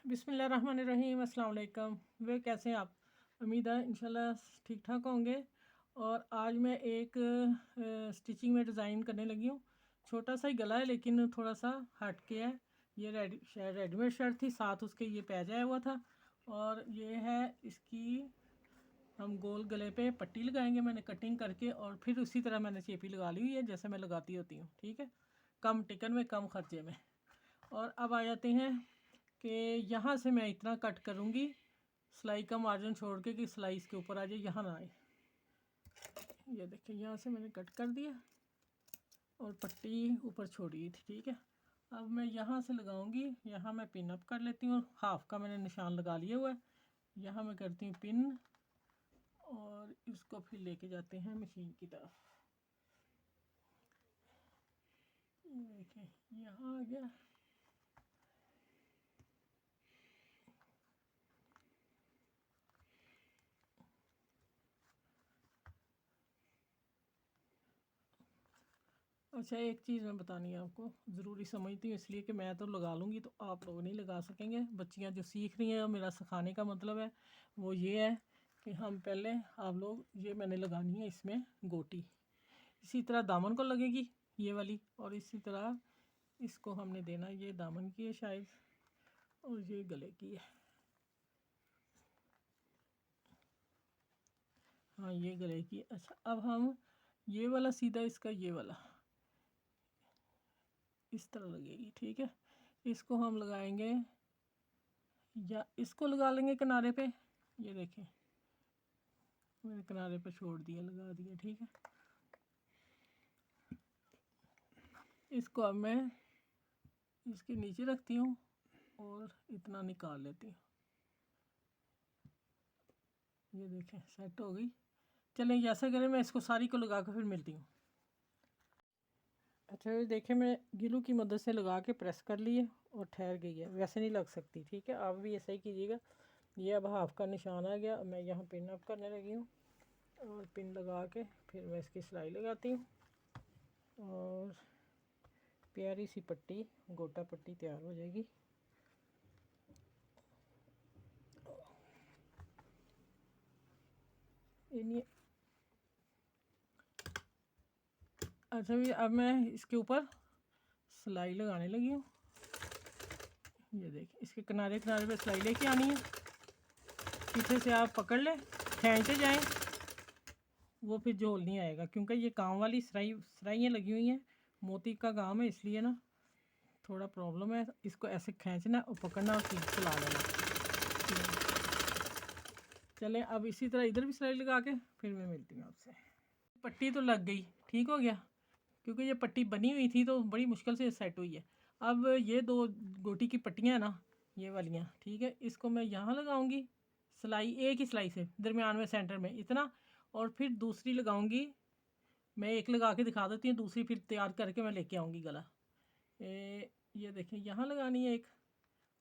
बिस्मिल्लाहिर्रहमानिर्रहीम, अस्सलाम वालेकुम। वे कैसे हैं आप? उम्मीद है इंशाल्लाह ठीक ठाक होंगे। और आज मैं एक स्टिचिंग में डिज़ाइन करने लगी हूँ। छोटा सा ही गला है लेकिन थोड़ा सा हट के है। ये रेडीमेड शर्ट थी, साथ उसके ये पैजामा हुआ था। और ये है इसकी, हम गोल गले पे पट्टी लगाएंगे। मैंने कटिंग करके और फिर उसी तरह मैंने चेपी लगा ली हुई है जैसे मैं लगाती होती हूँ। ठीक है, कम टिकन में कम खर्चे में। और अब आ जाते हैं कि यहाँ से मैं इतना कट करूँगी, सिलाई का मार्जिन छोड़ के, कि सिलाई इसके ऊपर आ जाए, यहाँ ना आए। ये देखिए, यहाँ से मैंने कट कर दिया और पट्टी ऊपर छोड़ी थी। ठीक है, अब मैं यहाँ से लगाऊंगी। यहाँ मैं पिन अप कर लेती हूँ, हाफ का मैंने निशान लगा लिया हुआ है। यहाँ मैं करती हूँ पिन और इसको फिर लेके जाते हैं मशीन की तरफ। ये देखिए, यहाँ आ गया। अच्छा, एक चीज़ मैं बतानी है आपको, ज़रूरी समझती हूँ, इसलिए कि मैं तो लगा लूँगी तो आप लोग नहीं लगा सकेंगे। बच्चियाँ जो सीख रही हैं, मेरा सिखाने का मतलब है वो ये है कि हम पहले, आप लोग, ये मैंने लगानी है इसमें गोटी। इसी तरह दामन को लगेगी ये वाली, और इसी तरह इसको हमने देना, ये दामन की है शायद और ये गले की है। हाँ, ये गले की। अच्छा, अब हम ये वाला सीधा इसका, ये वाला इस तरह लगेगी। ठीक है, इसको हम लगाएंगे, या इसको लगा लेंगे किनारे पे। ये देखें, मैंने किनारे पे छोड़ दिया, लगा दिया। ठीक है, इसको अब मैं इसके नीचे रखती हूँ और इतना निकाल लेती हूँ। ये देखें, सेट हो गई। चलें, जैसा करें, मैं इसको सारी को लगा कर फिर मिलती हूँ। अच्छा, ये देखें, मैं गिलू की मदद से लगा के प्रेस कर लिए और ठहर गई है, वैसे नहीं लग सकती। ठीक है, आप भी ऐसा ही कीजिएगा। ये अब हाफ का निशान आ गया। मैं यहाँ पिन अप करने लगी हूँ और पिन लगा के फिर मैं इसकी सिलाई लगाती हूँ और प्यारी सी पट्टी, गोटा पट्टी तैयार हो जाएगी। अच्छा भी, अब मैं इसके ऊपर सिलाई लगाने लगी हूँ। ये देखिए, इसके किनारे किनारे पे सिलाई लेके आनी है। पीछे से आप पकड़ लें, खींचते जाएं, वो फिर झोल नहीं आएगा, क्योंकि ये काम वाली सिलाइयाँ लगी हुई हैं। मोती का काम है, इसलिए ना थोड़ा प्रॉब्लम है। इसको ऐसे खींचना और पकड़ना और चला लेना। चलें, अब इसी तरह इधर भी सिलाई लगा के फिर मैं मिलती हूँ आपसे। पट्टी तो लग गई, ठीक हो गया, क्योंकि ये पट्टी बनी हुई थी तो बड़ी मुश्किल से सेट हुई है। अब ये दो गोटी की पट्टियाँ हैं ना, ये वालियाँ। ठीक है, इसको मैं यहाँ लगाऊंगी, सिलाई एक ही सिलाई से दरमियान में सेंटर में इतना, और फिर दूसरी लगाऊंगी। मैं एक लगा के दिखा देती हूँ, दूसरी फिर तैयार करके मैं लेके आऊँगी गला। ये देखें, यहाँ लगानी है एक,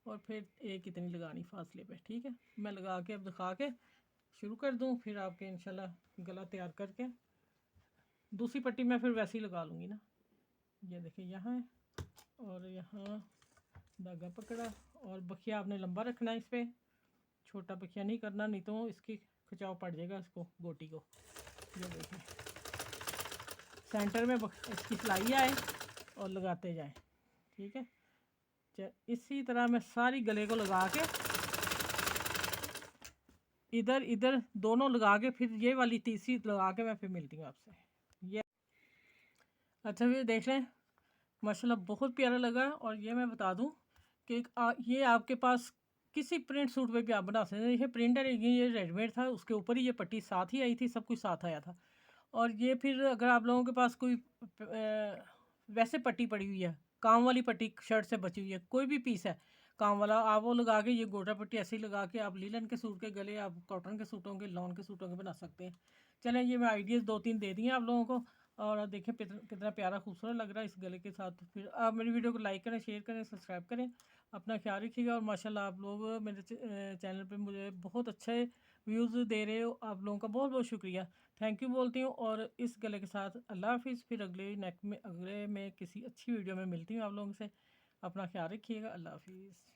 और फिर एक इतनी लगानी फासले पे। ठीक है, मैं लगा के अब दिखा के शुरू कर दूँ, फिर आपके इंशाल्लाह गला तैयार करके दूसरी पट्टी मैं फिर वैसे ही लगा लूँगी ना। ये देखिए, यहाँ है और यहाँ धागा पकड़ा, और बखिया आपने लंबा रखना है इस पर, छोटा बखिया नहीं करना, नहीं तो इसकी खिंचाव पड़ जाएगा इसको, गोटी को। ये देखिए, सेंटर में इसकी सिलाई आए और लगाते जाएं। ठीक है, इसी तरह मैं सारी गले को लगा के, इधर इधर दोनों लगा के, फिर ये वाली तीसरी लगा के मैं फिर मिलती हूँ आपसे। ये अच्छा, फिर देख लें, माशाल्लाह बहुत प्यारा लगा। और ये मैं बता दूं कि ये आपके पास किसी प्रिंट सूट पे भी आप बना सकते हैं। ये प्रिंटर, ये रेडीमेड था, उसके ऊपर ही ये पट्टी साथ ही आई थी, सब कुछ साथ आया था। और ये फिर अगर आप लोगों के पास कोई वैसे पट्टी पड़ी हुई है, काम वाली पट्टी शर्ट से बची हुई है, कोई भी पीस है काम वाला, आप वो लगा के, ये गोटा पट्टी ऐसे ही लगा के आप लीलन के सूट के गले, आप कॉटन के सूटों के, लॉन के सूटों के बना सकते हैं। चलें, ये मैं आइडियाज़ 2-3 दे दिए आप लोगों को। और देखें कितना प्यारा खूबसूरत लग रहा है इस गले के साथ। फिर आप मेरी वीडियो को लाइक करें, शेयर करें, सब्सक्राइब करें। अपना ख्याल रखिएगा। और माशाल्लाह आप लोग मेरे चैनल पे मुझे बहुत अच्छे व्यूज़ दे रहे हो, आप लोगों का बहुत बहुत शुक्रिया, थैंक यू बोलती हूँ। और इस गले के साथ अल्लाह हाफिज़। फिर अगले में किसी अच्छी वीडियो में मिलती हूँ आप लोगों से। अपना ख्याल रखिएगा। अल्लाह हाफिज़।